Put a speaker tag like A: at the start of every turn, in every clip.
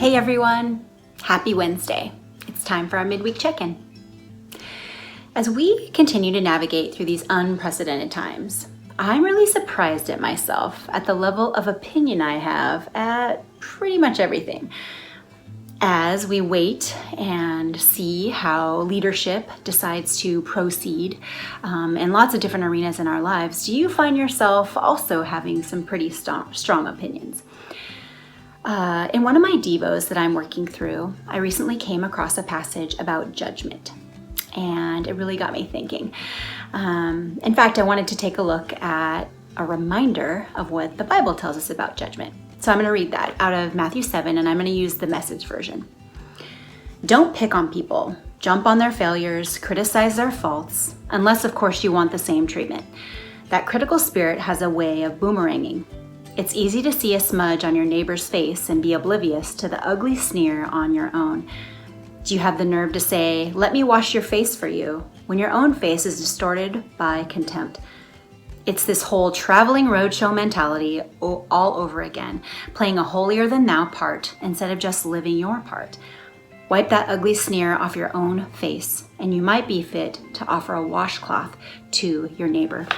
A: Hey everyone, happy Wednesday. It's time for our midweek check-in. As we continue to navigate through these unprecedented times, I'm really surprised at myself at the level of opinion I have at pretty much everything. As we wait and see how leadership decides to proceed in lots of different arenas in our lives, do you find yourself also having some pretty strong opinions? In one of my devos that I'm working through, I recently came across a passage about judgment, and it really got me thinking. In fact, I wanted to take a look at a reminder of what the Bible tells us about judgment. So I'm going to read that out of Matthew 7, and I'm going to use the Message version. Don't pick on people, jump on their failures, criticize their faults, unless of course you want the same treatment. That critical spirit has a way of boomeranging. It's easy to see a smudge on your neighbor's face and be oblivious to the ugly sneer on your own. Do you have the nerve to say, "Let me wash your face for you," when your own face is distorted by contempt? It's this whole traveling roadshow mentality all over again, playing a holier-than-thou part instead of just living your part. Wipe that ugly sneer off your own face, and you might be fit to offer a washcloth to your neighbor.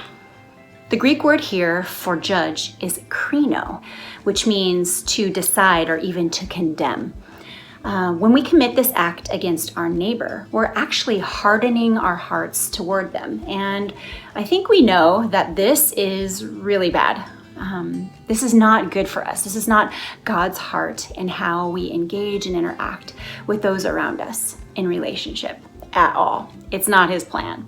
A: The Greek word here for judge is krino, which means to decide or even to condemn. When we commit this act against our neighbor, we're actually hardening our hearts toward them. And I think we know that this is really bad. This is not good for us. This is not God's heart in how we engage and interact with those around us in relationship at all. It's not his plan.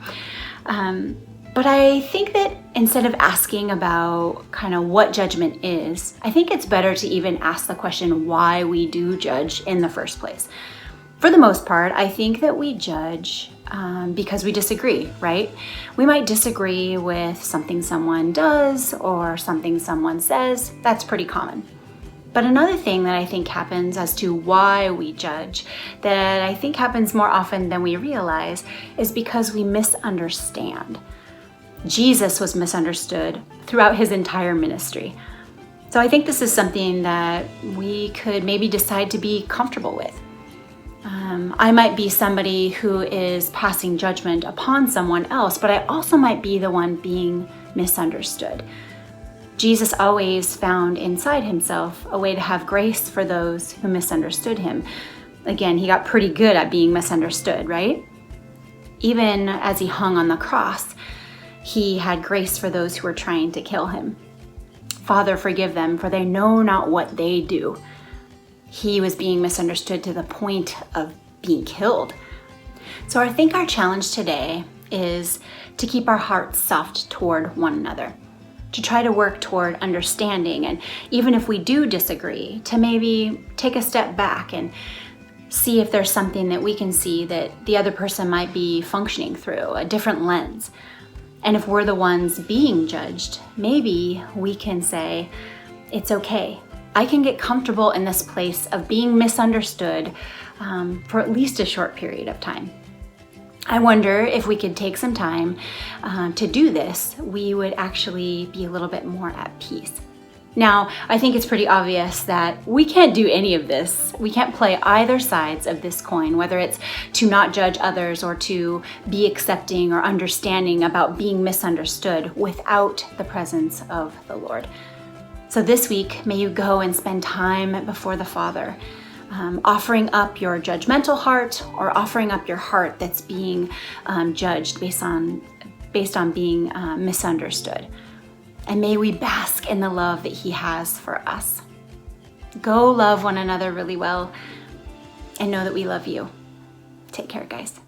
A: But I think that instead of asking about kind of what judgment is, I think it's better to even ask the question why we do judge in the first place. For the most part, I think that we judge because we disagree, right? We might disagree with something someone does or something someone says. That's pretty common. But another thing that I think happens as to why we judge, that I think happens more often than we realize, is because we misunderstand. Jesus was misunderstood throughout his entire ministry. So I think this is something that we could maybe decide to be comfortable with. I might be somebody who is passing judgment upon someone else, but I also might be the one being misunderstood. Jesus always found inside himself a way to have grace for those who misunderstood him. Again, he got pretty good at being misunderstood, right? Even as he hung on the cross, he had grace for those who were trying to kill him. Father, forgive them, for they know not what they do. He was being misunderstood to the point of being killed. So I think our challenge today is to keep our hearts soft toward one another, to try to work toward understanding, and even if we do disagree, to maybe take a step back and see if there's something that we can see that the other person might be functioning through, a different lens. And if we're the ones being judged, maybe we can say, it's okay. I can get comfortable in this place of being misunderstood for at least a short period of time. I wonder if we could take some time to do this, we would actually be a little bit more at peace. Now, I think it's pretty obvious that we can't do any of this. We can't play either sides of this coin, whether it's to not judge others or to be accepting or understanding about being misunderstood without the presence of the Lord. So this week, may you go and spend time before the Father, offering up your judgmental heart or offering up your heart that's being judged based on being misunderstood. And may we bask in the love that he has for us. Go love one another really well and know that we love you. Take care, guys.